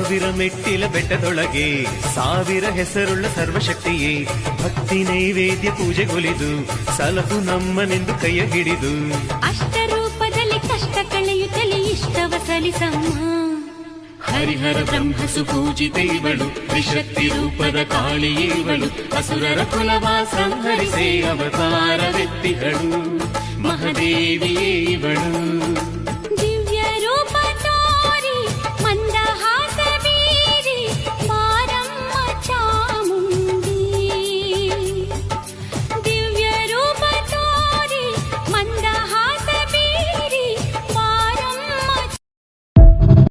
ಸಾವಿರ ಮೆಟ್ಟಿಲ ಬೆಟ್ಟದೊಳಗೆ ಸಾವಿರ ಹೆಸರುಳ್ಳ ಸರ್ವಶಕ್ತಿಯೇ ಭಕ್ತಿ ನೈವೇದ್ಯ ಪೂಜೆಗೊಲಿದು ಸಲಹು ನಮ್ಮನೆಂದು ಕೈಯ ಹಿಡಿದು ಅಷ್ಟರೂಪದಲ್ಲಿ ಕಷ್ಟ ಕಳೆಯುತ್ತಲೇ ಇಷ್ಟವ ಸಲಿಸಮ್ಮ. ಹರಿಹರ ಬ್ರಹ್ಮ ಸುಪೂಜಿತೆ ಇವಳು ತ್ರಿಶಕ್ತಿ ರೂಪದ ಕಾಳಿಯೇ ಇವಳು ಅಸುರರ ಕುಲವ ಸಂಹರಿಸೇ ಅವತಾರವೆತ್ತಿಗಳು ಮಹಾದೇವಿಯೇ ಇವಳು.